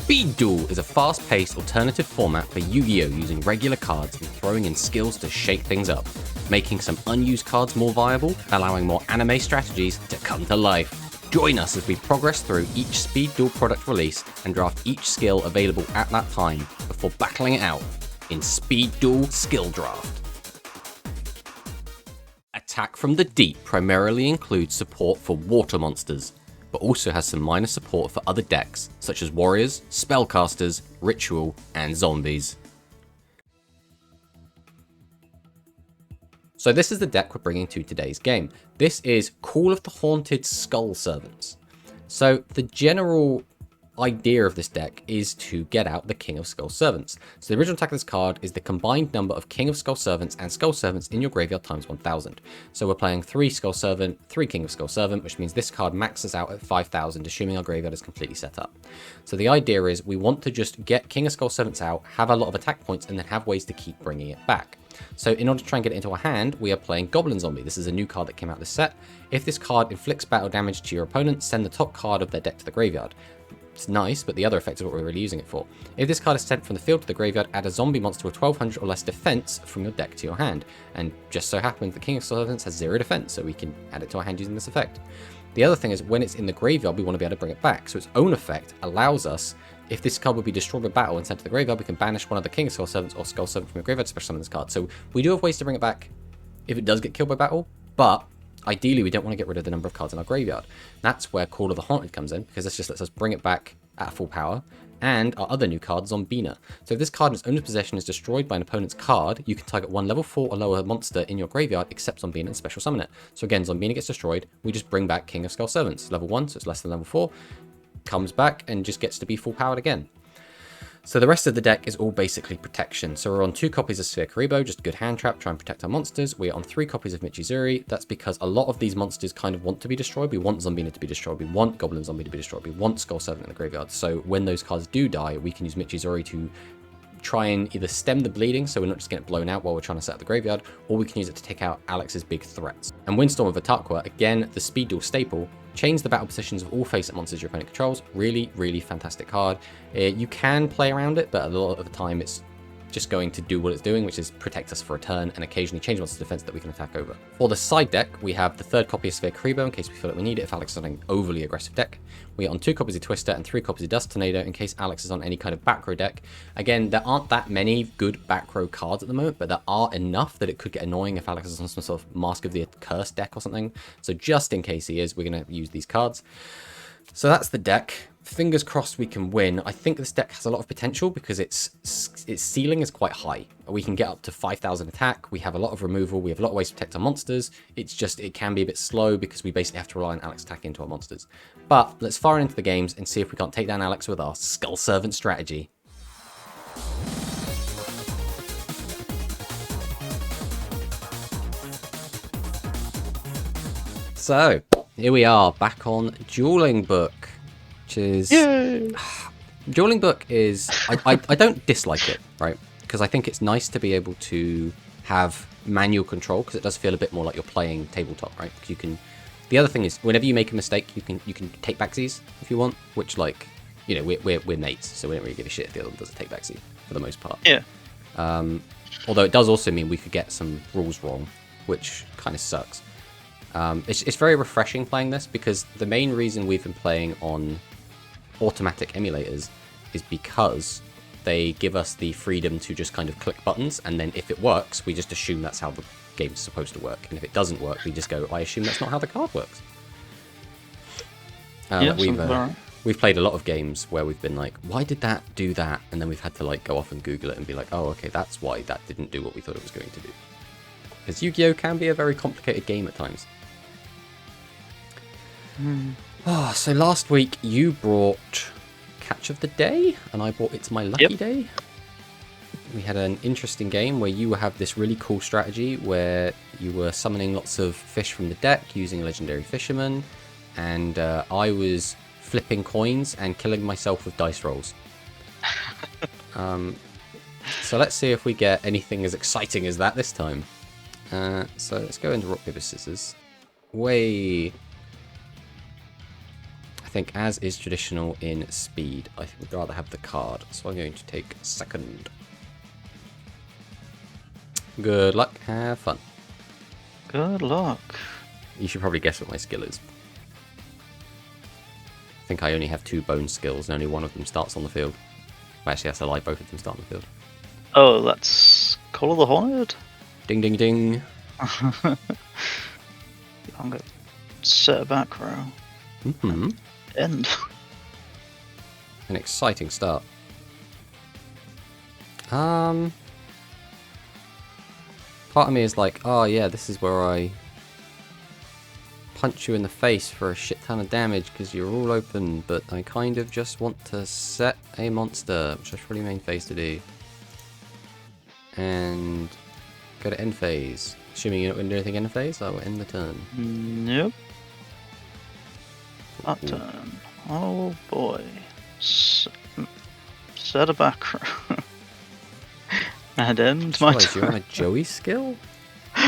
Speed Duel is a fast-paced alternative format for Yu-Gi-Oh! Using regular cards and throwing in skills to shake things up, making some unused cards more viable, allowing more anime strategies to come to life. Join us as we progress through each Speed Duel product release and draft each skill available at that time before battling it out in Speed Duel Skill Draft. Attack from the Deep primarily includes support for water monsters, but also has some minor support for other decks, such as warriors, spellcasters, ritual, and zombies. So this is the deck we're bringing to today's game. This is Call of the Haunted Skull Servants. So the general idea of this deck is to get out the King of Skull Servants. So the original attack of this card is the combined number of King of Skull Servants and Skull Servants in your graveyard times 1000. So we're playing 3 Skull Servant, 3 King of Skull Servant, which means this card maxes out at 5000, assuming our graveyard is completely set up. So the idea is we want to just get King of Skull Servants out, have a lot of attack points, and then have ways to keep bringing it back. So in order to try and get it into our hand, we are playing Goblin Zombie. This is a new card that came out this set. If this card inflicts battle damage to your opponent, send the top card of their deck to the graveyard. It's nice, but the other effect is what we're really using it for. If this card is sent from the field to the graveyard, add a zombie monster with 1200 or less defense from your deck to your hand. And just so happens the King of Servants has 0 defense, so we can add it to our hand using this effect. The other thing is when it's in the graveyard, we want to be able to bring it back. So its own effect allows us, if this card would be destroyed by battle and sent to the graveyard, we can banish one of the King of Skull Servants or Skull Servant from your graveyard to special summon this card. So we do have ways to bring it back if it does get killed by battle, but ideally we don't want to get rid of the number of cards in our graveyard. That's where Call of the Haunted comes in, because this just lets us bring it back at full power, and our other new card, Zombina. So if this card in its owner's possession is destroyed by an opponent's card, you can target one level 4 or lower monster in your graveyard except Zombina and special summon it. So again, Zombina gets destroyed, we just bring back King of Skull Servants. Level 1, so it's less than level 4, comes back and just gets to be full powered again. So the rest of the deck is all basically protection. So we're on 2 copies of Sphere Karibo, just a good hand trap, try and protect our monsters. We're on 3 copies of Michizuri. That's because a lot of these monsters kind of want to be destroyed. We want Zombina to be destroyed. We want Goblin Zombie to be destroyed. We want Skull Servant in the graveyard. So when those cards do die, we can use Michizuri to try and either stem the bleeding, so we're not just getting blown out while we're trying to set up the graveyard, or we can use it to take out Alex's big threats. And Windstorm of Atakwa, again, the Speed Duel staple, change the battle positions of all face-up monsters your opponent controls. Really, really fantastic card. You can play around it, but a lot of the time it's just going to do what it's doing, which is protect us for a turn and occasionally change monster defense that we can attack over. For the side deck, we have the 3rd copy of Sphere Karibo in case we feel like we need it if Alex is on an overly aggressive deck. We are on 2 copies of Twister and 3 copies of Dust Tornado in case Alex is on any kind of back row deck. Again, there aren't that many good back row cards at the moment, but there are enough that it could get annoying if Alex is on some sort of Mask of the Accursed deck or something. So just in case he is, we're going to use these cards. So that's the deck. Fingers crossed we can win. I think this deck has a lot of potential because its ceiling is quite high. We can get up to 5000 attack. We have a lot of removal. We have a lot of ways to protect our monsters. It's just, it can be a bit slow because we basically have to rely on Alex attacking into our monsters. But let's fire into the games and see if we can't take down Alex with our Skull Servant strategy. So, here we are, back on Dueling Book, which is... Yay! Dueling Book is... I don't dislike it, right? Because I think it's nice to be able to have manual control, because it does feel a bit more like you're playing tabletop, right? Because you can... The other thing is, whenever you make a mistake, you can take backsies if you want, which, like, you know, we're mates, so we don't really give a shit if the other one does a take backseat, for the most part. Yeah. Although it does also mean we could get some rules wrong, which kind of sucks. It's very refreshing playing this, because the main reason we've been playing on automatic emulators is because they give us the freedom to just kind of click buttons, and then if it works, we just assume that's how the game's supposed to work. And if it doesn't work, we just go, I assume that's not how the card works. We've played a lot of games where we've been like, why did that do that? And then we've had to like go off and Google it and be like, oh, okay, that's why that didn't do what we thought it was going to do. Because Yu-Gi-Oh! Can be a very complicated game at times. Oh, so last week you brought Catch of the Day, and I brought It's My Lucky Day. We had an interesting game where you have this really cool strategy where you were summoning lots of fish from the deck using Legendary Fisherman, and I was flipping coins and killing myself with dice rolls. So let's see if we get anything as exciting as that this time. So let's go into rock, paper, scissors. I think, as is traditional in Speed, I think we'd rather have the card. So I'm going to take second. Good luck, have fun. Good luck. You should probably guess what my skill is. I think I only have 2 bone skills and only one of them starts on the field. Well, actually, that's a lie, both of them start on the field. Oh, that's Call of the Horned? Ding, ding, ding. I'm going to set a back row. Mm-hmm. End. An exciting start. Part of me is like, oh yeah, this is where I punch you in the face for a shit ton of damage because you're all open, but I kind of just want to set a monster, which is probably main phase to do. And go to end phase. Assuming you're not going to do anything end phase, I will end the turn. Nope. That turn. Oh boy. Set a back row. And end my turn. You're on a Joey skill?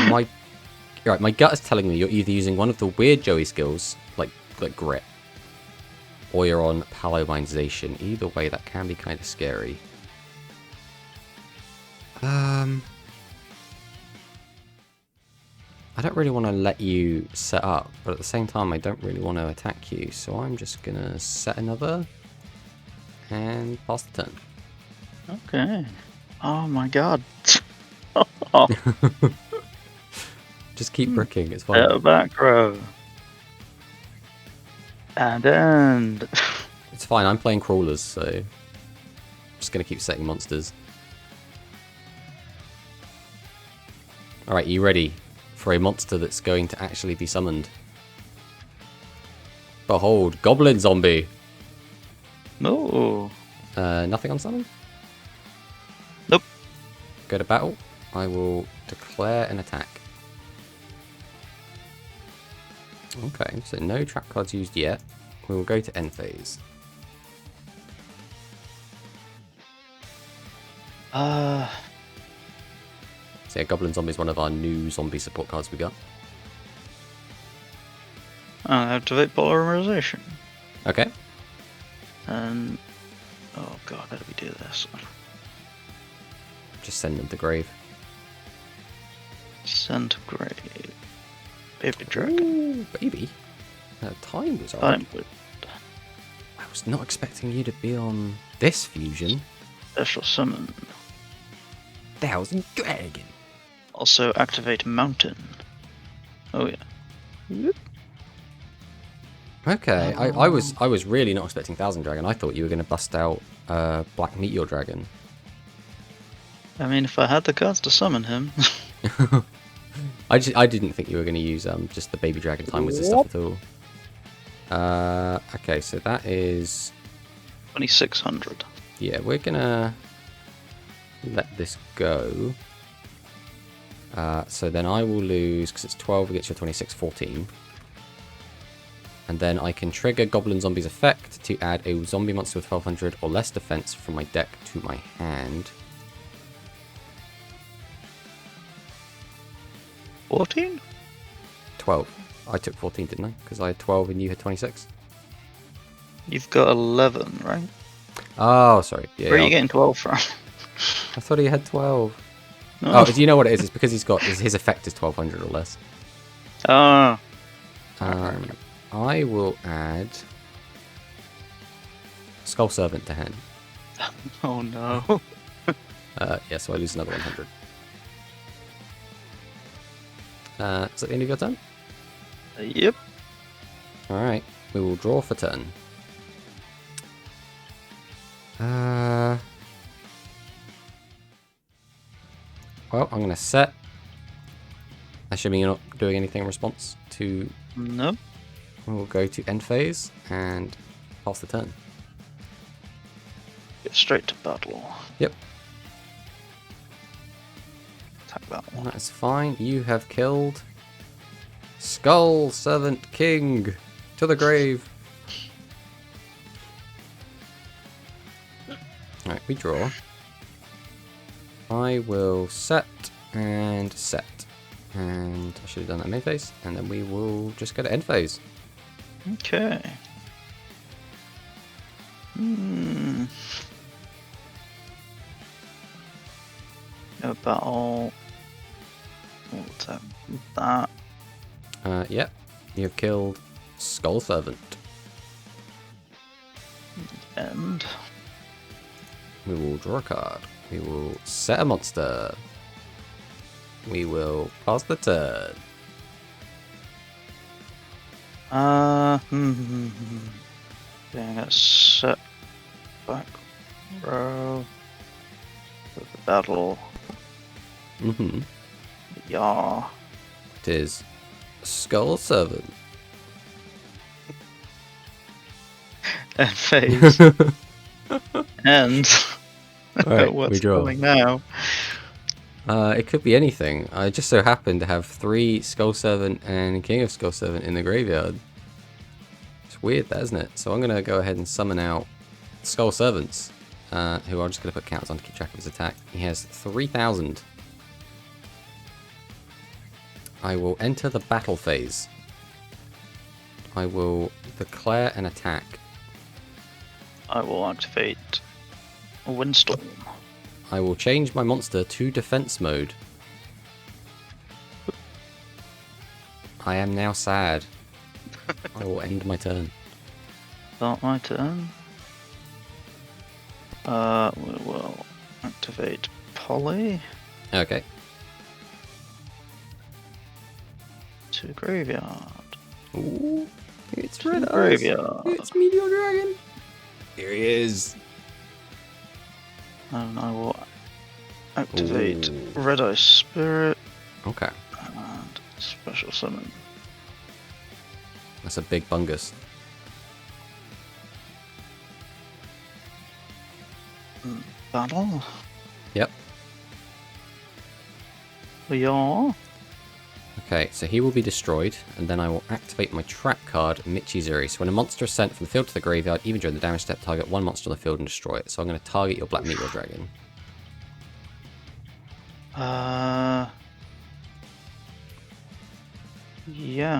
My gut is telling me you're either using one of the weird Joey skills, like grit, or you're on Palomization. Either way, that can be kind of scary. I don't really want to let you set up, but at the same time, I don't really want to attack you, so I'm just gonna set another and pass the turn. Okay. Oh my god. Just keep bricking, it's fine. Back row. And end. It's fine, I'm playing crawlers, so I'm just gonna keep setting monsters. Alright, you ready for a monster that's going to actually be summoned? Behold, Goblin Zombie! No. Nothing on summon? Nope. Go to battle. I will declare an attack. Okay, so no trap cards used yet. We will go to end phase. So yeah, Goblin Zombie is one of our new zombie support cards we got. Activate polymerization. Okay. And oh god, how do we do this? Just send them to grave. Send to grave. Baby dragon. Ooh, baby. Time was alright. I was not expecting you to be on this fusion. Special summon. Thousand Dragon. Also activate mountain. Oh yeah. Yep. Okay, I was really not expecting Thousand Dragon. I thought you were going to bust out Black Meteor Dragon. I mean, if I had the cards to summon him. I didn't think you were going to use just the baby dragon time with this stuff at all. Okay, so that is 2600. Yeah, we're gonna let this go. So then I will lose because it's 12 against your 26, 14. And then I can trigger Goblin Zombie's effect to add a zombie monster with 1200 or less defense from my deck to my hand. 14? 12. I took 14, didn't I? Because I had 12 and you had 26. You've got 11, right? Oh, sorry. Yeah, Where are you getting 12 from? I thought he had 12. No. Oh, do you know what it is? It's because he's got his effect is 1200 or less. Ah. I will add Skull Servant to hand. Oh no. Yeah, so I lose another 100. Is that the end of your turn? Yep. Alright, we will draw for turn. Well, I'm going to set. Assuming you're not doing anything in response to... Nope. We'll go to end phase and pass the turn. Get straight to battle. Yep. Attack that one. That's fine. You have killed Skull Servant King to the grave. Alright, we draw. I will set and set. And I should have done that mid phase. And then we will just go to end phase. Okay. No battle. We'll attack that. Yep. You've killed Skull Servant. And We will draw a card. We will set a monster. We will pass the turn. Yeah, I'm gonna set back row with the battle. Mm-hmm. Yeah. It is Skull Servant. And phase. And Alright, what's we draw. coming now? It could be anything. I just so happen to have 3 Skull Servant and King of Skull Servant in the graveyard. It's weird, that, isn't it? So I'm going to go ahead and summon out Skull Servants, who I'm just going to put counters on to keep track of his attack. He has 3,000. I will enter the battle phase. I will declare an attack. I will activate a Windstorm. I will change my monster to defense mode. I am now sad. I will end my turn. Start my turn. We will activate Polly Okay. to graveyard. Ooh, it's To Red Eyes. graveyard. It's Meteor Dragon. Here he is. And I will activate Ooh. Red Eye Spirit Okay, and special summon. that's a big bungus. Battle. Yep. Yeah. Okay, so he will be destroyed, and then I will activate my trap card, Michizuri. So when a monster is sent from the field to the graveyard, even during the damage step, target one monster on the field and destroy it. So I'm going to target your Black Meteor Dragon. Yeah,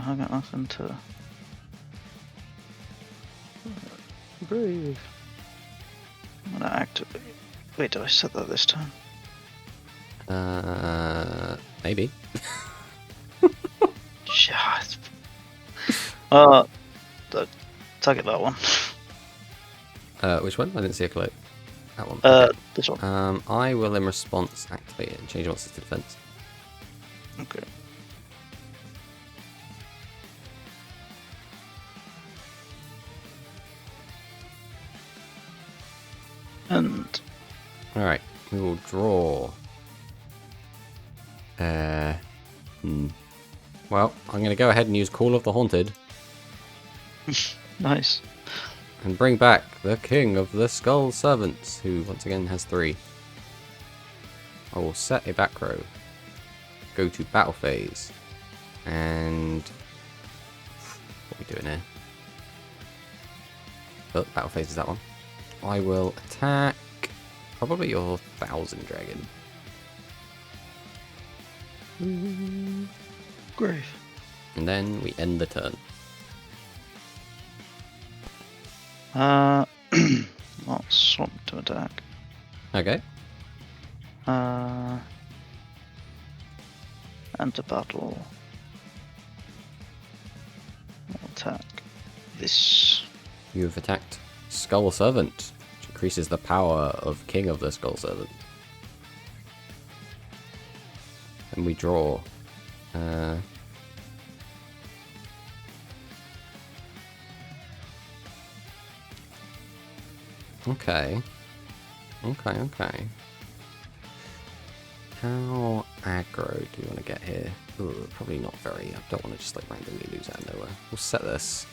I got nothing to. Brave. I'm gonna activate. Wait, did I set that this time? Maybe. Shit. Target that one. Which one? I didn't see a clue. That one. This one. I will in response activate it and change your monster to defense. Okay. And Alright, we will draw. Well, I'm going to go ahead and use Call of the Haunted nice. and bring back the King of the Skull Servants, who once again has 3. I will set a back row, go to battle phase, and what are we doing here? Oh, battle phase is that one. I will attack probably your 1,000 dragon. Grave. And then we end the turn. I'll swap to attack. Okay. Enter battle. I'll attack this. You have attacked Skull Servant, which increases the power of King of the Skull Servant. And we draw. Okay. Okay. How aggro do you want to get here? Ooh, probably not very. I don't want to just like randomly lose out of nowhere. We'll set this.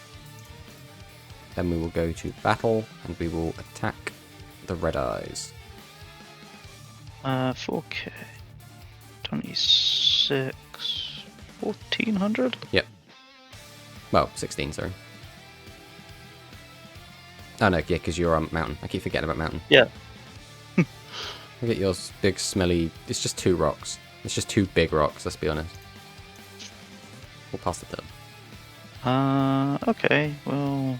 Then we will go to battle and we will attack the Red Eyes. 4K. 26. 1400? Yep. Well, 16, sorry. Oh no, yeah, because you're on Mountain. I keep forgetting about Mountain. Yeah. Look at yours, big, smelly... It's just 2 rocks. It's just 2 big rocks, let's be honest. We'll pass the turn. Okay, well...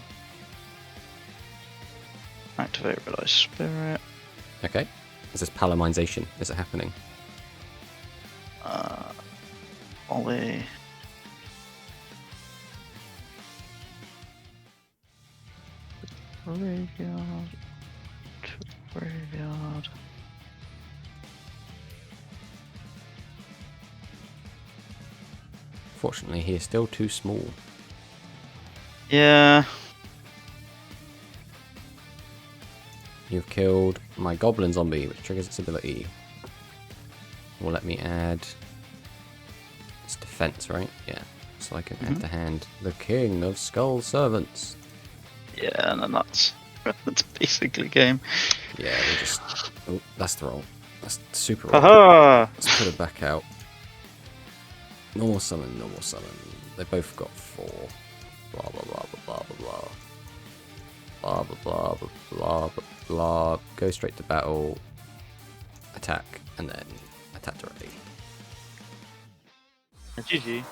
Activate Red Eye Spirit. Okay. Is this Palamization? Is it happening? Ollie. Graveyard. To graveyard. Fortunately, he is still too small. Yeah. You've killed my Goblin Zombie, which triggers its ability. Will let me add its defense, right? Yeah. So I can add to hand the King of Skull Servants. Yeah, and then that's basically game. Yeah, we'll just... Oh, that's the roll. That's super roll. Haha! Let's put it back out. Normal summon, normal summon. They both got 4. Blah, blah, blah, blah, blah, blah. Blah, blah, blah, blah, blah, blah, blah. Go straight to battle. Attack, and then attack directly. GG.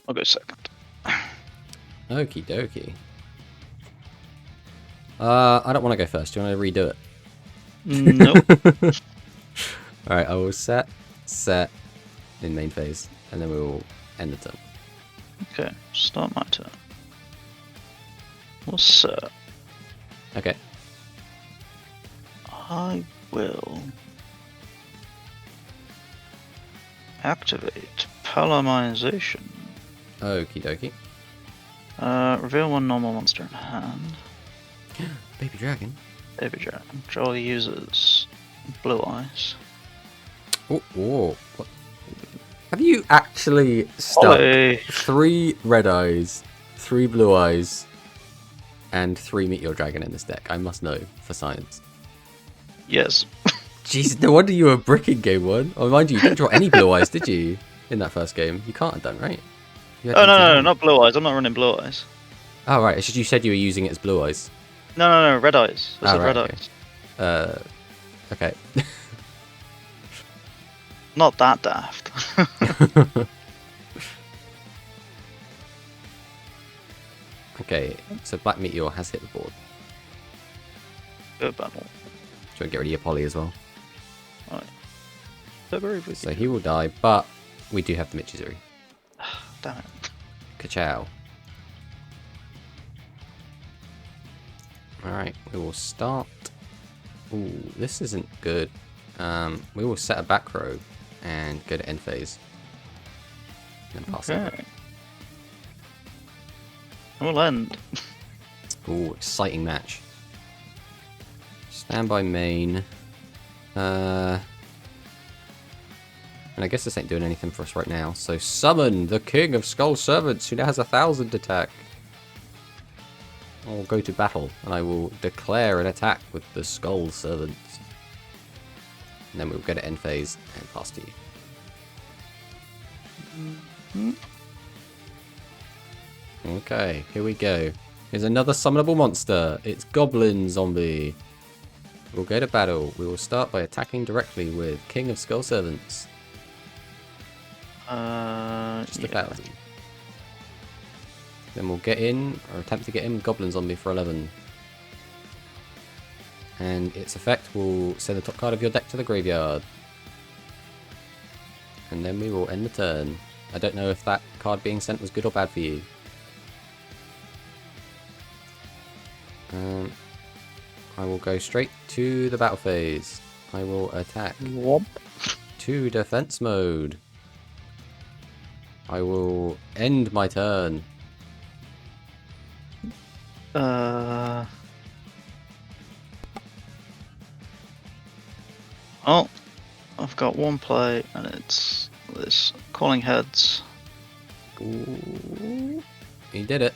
I'll go second. Okie dokie. I don't want to go first. Do you want to redo it? Nope. Alright, I will set in main phase, and then we will end the turn. Okay, start my turn. We'll set. Okay. I will activate Palamization. Okie dokie. Reveal one normal monster in hand. Baby dragon. Baby Dragon. Draw uses blue eyes. Oh, whoa. What? Have you actually stuck Ollie. 3 red eyes, 3 blue eyes, and 3 Meteor Dragon in this deck? I must know for science. Yes. Jeez, no wonder you were bricking game 1. Oh, mind you didn't draw any blue eyes, did you? In that first game? You can't have done, right? Oh, no, not blue eyes. I'm not running blue eyes. Oh, right. It's just you said you were using it as blue eyes. No, red eyes. I said right, red okay. eyes. Okay. Not that daft. Okay, so Black Meteor has hit the board. Good battle. Do you want to get rid of your Poly as well? Alright. So he will die, but we do have the Michizuri. Damn it. Ka-chow. Alright, we will start. Ooh, this isn't good. We will set a back row and go to end phase. And then pass over. We'll end. Ooh, exciting match. Stand by main. And I guess this ain't doing anything for us right now. So summon the King of Skull Servants, who now has 1,000 attack. I'll go to battle, and I will declare an attack with the Skull Servants. And then we'll go to end phase and pass to you. Okay, here we go. Here's another summonable monster. It's Goblin Zombie. We'll go to battle. We will start by attacking directly with King of Skull Servants. Just 1,000. Then we'll get in, or attempt to get in with Goblin Zombie for 11. And its effect will send the top card of your deck to the graveyard. And then we will end the turn. I don't know if that card being sent was good or bad for you. I will go straight to the battle phase. I will attack. Womp. To defense mode. I will end my turn. Oh, I've got one play, and it's this Calling Heads. Ooh. He did it.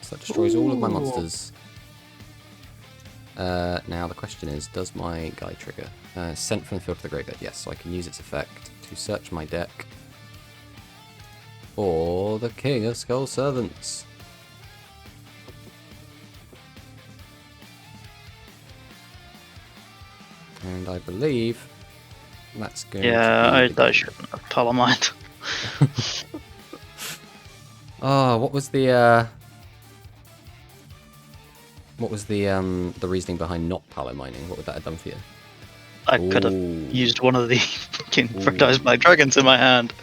So that destroys all of my monsters. Now the question is, does my guy trigger? Sent from the field to the graveyard. Yes, so I can use its effect to search my deck for the King of Skull Servants. And I believe that's going to be I shouldn't have Palamite. Oh, what was the reasoning behind not palo mining? What would that have done for you? I could have used one of the fucking Fractized Black Dragons in my hand.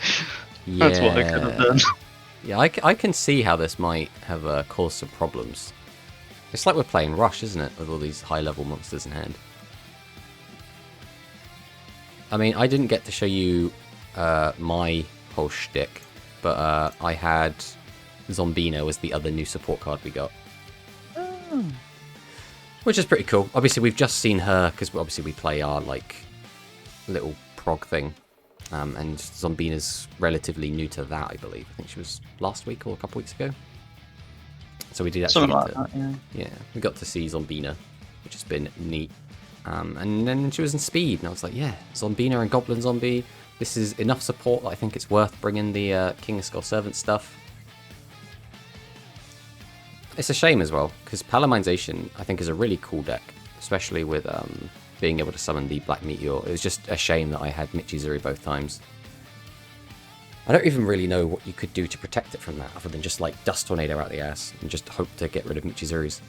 Yeah. That's what I could have done. Yeah, I can see how this might have caused some problems. It's like we're playing Rush, isn't it? With all these high-level monsters in hand. I mean, I didn't get to show you my whole shtick, but I had Zombino as the other new support card we got. Oh. Which is pretty cool. Obviously, we've just seen her, because obviously we play our, like, little prog thing. And Zombina's relatively new to that, I believe. I think she was last week or a couple weeks ago. So we did actually Something like that, yeah, we got to see Zombina, which has been neat. And then she was in Speed, and I was like, yeah, Zombina and Goblin Zombie. This is enough support that I think it's worth bringing the King of Skull Servant stuff. It's a shame as well, because Palamization, I think, is a really cool deck, especially with being able to summon the Black Meteor. It was just a shame that I had Michizuri both times. I don't even really know what you could do to protect it from that, other than just like Dust Tornado out the ass and just hope to get rid of Michizuris.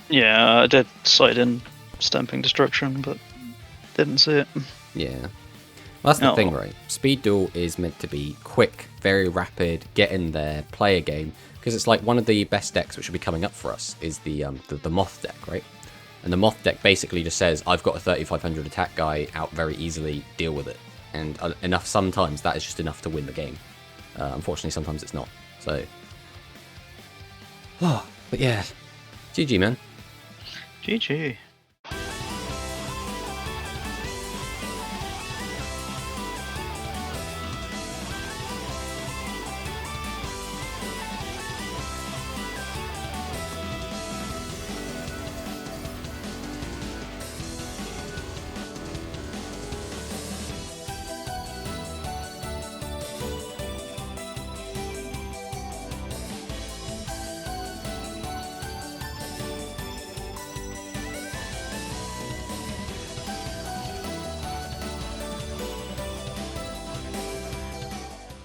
Yeah, I did sight in Stamping Destruction, but didn't see it. Yeah. Well, that's the thing, right? Speed Duel is meant to be quick, very rapid, get in there, play a game, because it's like one of the best decks which will be coming up for us is the Moth deck, right? And the Moth deck basically just says, I've got a 3500 attack guy out very easily, deal with it. And enough, sometimes that is just enough to win the game. Unfortunately, sometimes it's not. So, but yeah, GG, man. GG.